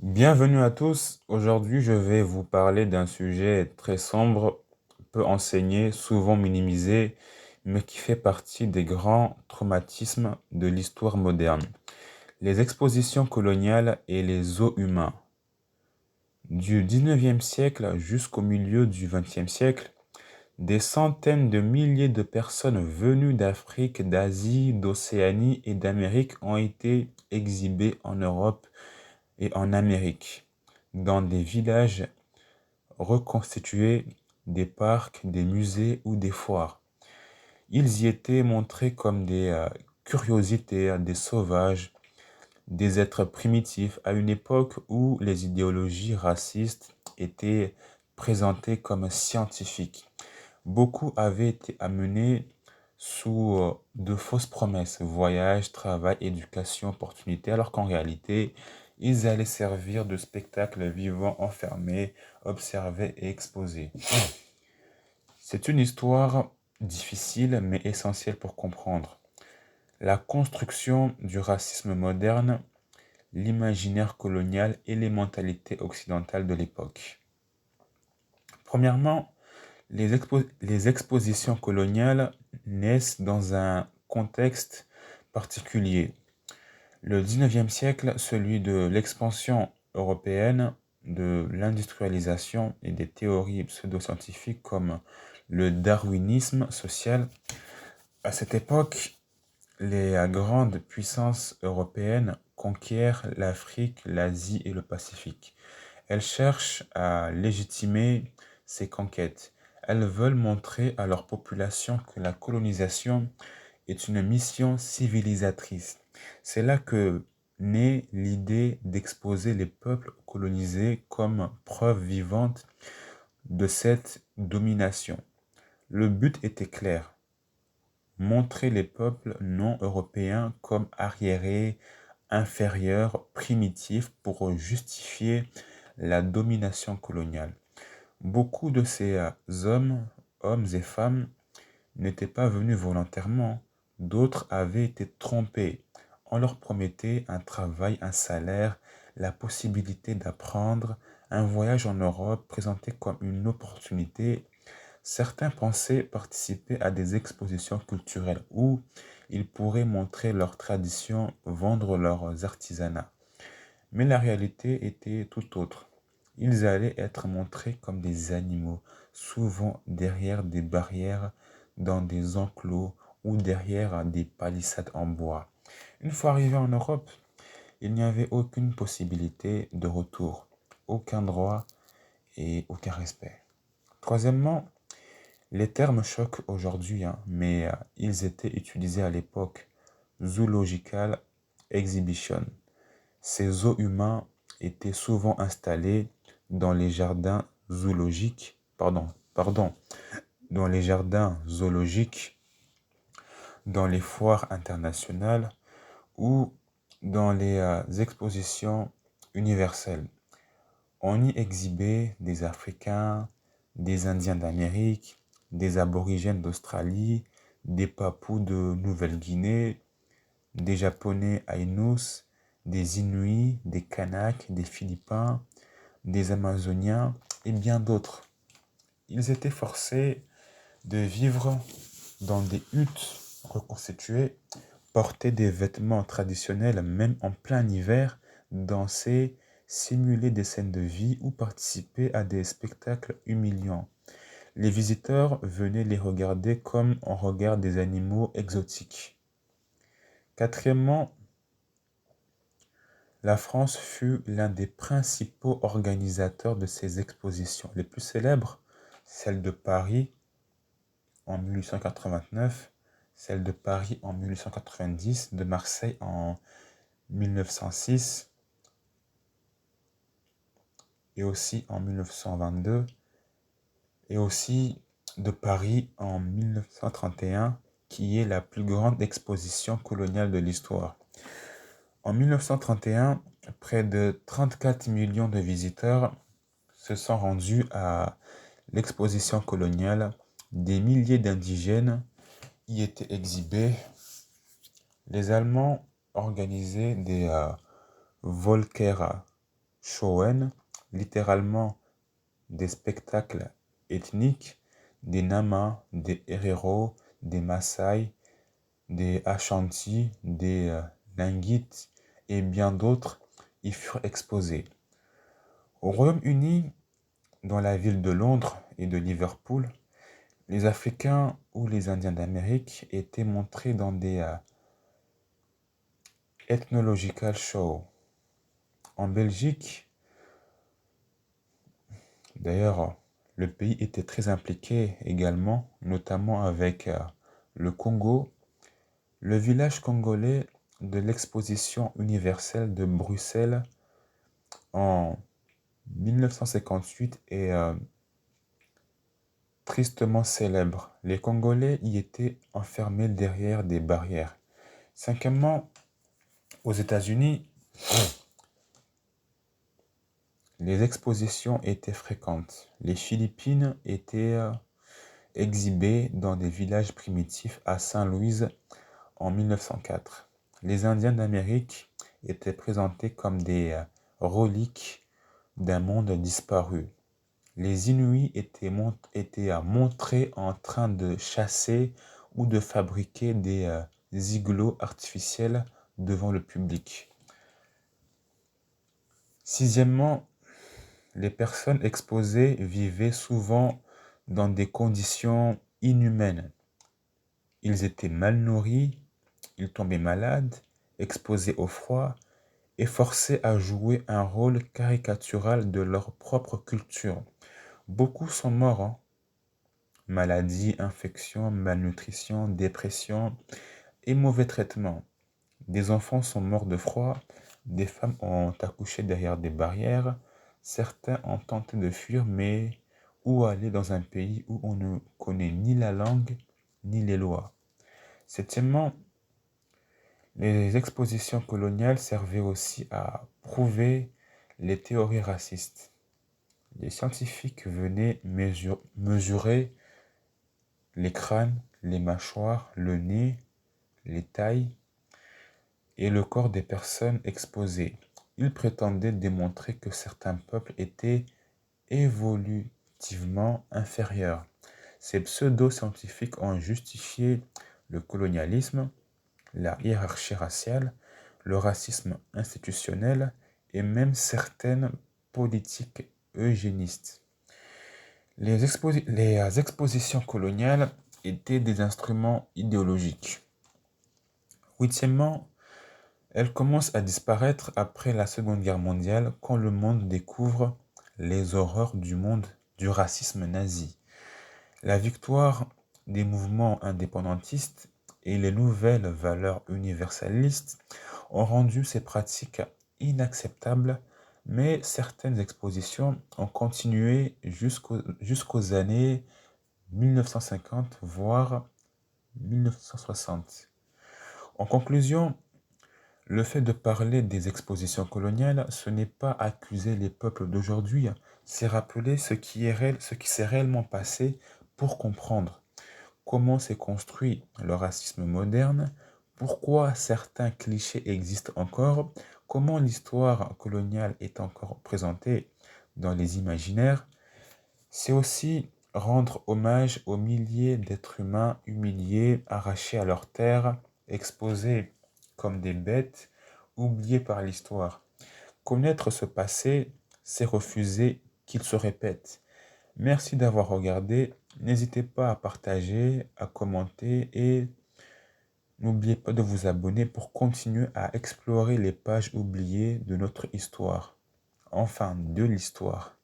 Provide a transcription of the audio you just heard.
Bienvenue à tous. Aujourd'hui, je vais vous parler d'un sujet très sombre, peu enseigné, souvent minimisé, mais qui fait partie des grands traumatismes de l'histoire moderne. Les expositions coloniales et les eaux humains. Du 19e siècle jusqu'au milieu du 20e siècle, des centaines de milliers de personnes venues d'Afrique, d'Asie, d'Océanie et d'Amérique ont été exhibées en Europe et en Amérique, dans des villages reconstitués, des parcs, des musées ou des foires. Ils y étaient montrés comme des curiosités, des sauvages, des êtres primitifs, à une époque où les idéologies racistes étaient présentées comme scientifiques. Beaucoup avaient été amenés sous de fausses promesses, voyage, travail, éducation, opportunité, alors qu'en réalité, ils allaient servir de spectacle vivant enfermés, observés et exposés. C'est une histoire difficile mais essentielle pour comprendre la construction du racisme moderne, l'imaginaire colonial et les mentalités occidentales de l'époque. Premièrement, les expositions coloniales naissent dans un contexte particulier. Le 19e siècle, celui de l'expansion européenne, de l'industrialisation et des théories pseudo-scientifiques comme le darwinisme social. À cette époque, les grandes puissances européennes conquièrent l'Afrique, l'Asie et le Pacifique. Elles cherchent à légitimer ces conquêtes. Elles veulent montrer à leur population que la colonisation est une mission civilisatrice. C'est là que naît l'idée d'exposer les peuples colonisés comme preuve vivante de cette domination. Le but était clair: montrer les peuples non européens comme arriérés, inférieurs, primitifs pour justifier la domination coloniale. Beaucoup de ces hommes et femmes, n'étaient pas venus volontairement. D'autres avaient été trompés. On leur promettait un travail, un salaire, la possibilité d'apprendre, un voyage en Europe présenté comme une opportunité. Certains pensaient participer à des expositions culturelles où ils pourraient montrer leurs traditions, vendre leurs artisanats. Mais la réalité était tout autre. Ils allaient être montrés comme des animaux, souvent derrière des barrières, dans des enclos ou derrière des palissades en bois. Une fois arrivés en Europe, il n'y avait aucune possibilité de retour, aucun droit et aucun respect. Troisièmement, les termes choquent aujourd'hui, mais ils étaient utilisés à l'époque. Zoological Exhibition. Ces zoos humains étaient souvent installés dans les jardins zoologiques, dans les jardins zoologiques, dans les foires internationales ou dans les expositions universelles. On y exhibait des Africains, des Indiens d'Amérique, des Aborigènes d'Australie, des Papous de Nouvelle-Guinée, des Japonais Ainus, des Inuits, des Kanaks, des Philippins, des Amazoniens et bien d'autres. Ils étaient forcés de vivre dans des huttes reconstituées, porter des vêtements traditionnels même en plein hiver, danser, simuler des scènes de vie ou participer à des spectacles humiliants. Les visiteurs venaient les regarder comme on regarde des animaux exotiques. Quatrièmement, la France fut l'un des principaux organisateurs de ces expositions. Les plus célèbres, celle de Paris en 1889, celle de Paris en 1890, de Marseille en 1906 et aussi en 1922, et aussi de Paris en 1931, qui est la plus grande exposition coloniale de l'histoire. En 1931, près de 34 millions de visiteurs se sont rendus à l'exposition coloniale. Des milliers d'indigènes y étaient exhibés. Les Allemands organisaient des Volkera, Showen, littéralement des spectacles ethniques, des Nama, des Herero, des Maasai, des Ashanti, des Linguites et bien d'autres y furent exposés. Au Royaume-Uni, dans la ville de Londres et de Liverpool, les Africains ou les Indiens d'Amérique étaient montrés dans des ethnological shows. En Belgique, d'ailleurs, le pays était très impliqué également, notamment avec le Congo, le village congolais de l'exposition universelle de Bruxelles en 1958 est tristement célèbre. Les Congolais y étaient enfermés derrière des barrières. Cinquièmement, aux États-Unis, les expositions étaient fréquentes. Les Philippines étaient exhibées dans des villages primitifs à Saint-Louis en 1904. Les Indiens d'Amérique étaient présentés comme des reliques d'un monde disparu. Les Inuits étaient montrés en train de chasser ou de fabriquer des igloos artificiels devant le public. Sixièmement, les personnes exposées vivaient souvent dans des conditions inhumaines. Ils étaient mal nourris, ils tombaient malades, exposés au froid et forcés à jouer un rôle caricatural de leur propre culture. Beaucoup sont morts, hein. Maladies, infections, malnutrition, dépression et mauvais traitements. Des enfants sont morts de froid, des femmes ont accouché derrière des barrières, certains ont tenté de fuir, mais où aller dans un pays où on ne connaît ni la langue ni les lois. Septièmement, les expositions coloniales servaient aussi à prouver les théories racistes. Les scientifiques venaient mesurer les crânes, les mâchoires, le nez, les tailles et le corps des personnes exposées. Ils prétendaient démontrer que certains peuples étaient évolutivement inférieurs. Ces pseudo-scientifiques ont justifié le colonialisme, la hiérarchie raciale, le racisme institutionnel et même certaines politiques eugénistes. Les expositions coloniales étaient des instruments idéologiques. Huitièmement, elles commencent à disparaître après la Seconde Guerre mondiale quand le monde découvre les horreurs du racisme nazi. La victoire des mouvements indépendantistes et les nouvelles valeurs universalistes ont rendu ces pratiques inacceptables, mais certaines expositions ont continué jusqu'aux années 1950, voire 1960. En conclusion, le fait de parler des expositions coloniales, ce n'est pas accuser les peuples d'aujourd'hui, c'est rappeler ce qui s'est réellement passé pour comprendre comment s'est construit le racisme moderne, pourquoi certains clichés existent encore, comment l'histoire coloniale est encore présentée dans les imaginaires. C'est aussi rendre hommage aux milliers d'êtres humains humiliés, arrachés à leur terre, exposés comme des bêtes, oubliés par l'histoire. Connaître ce passé, c'est refuser qu'il se répète. Merci d'avoir regardé. N'hésitez pas à partager, à commenter et n'oubliez pas de vous abonner pour continuer à explorer les pages oubliées de notre histoire. Enfin, de l'histoire.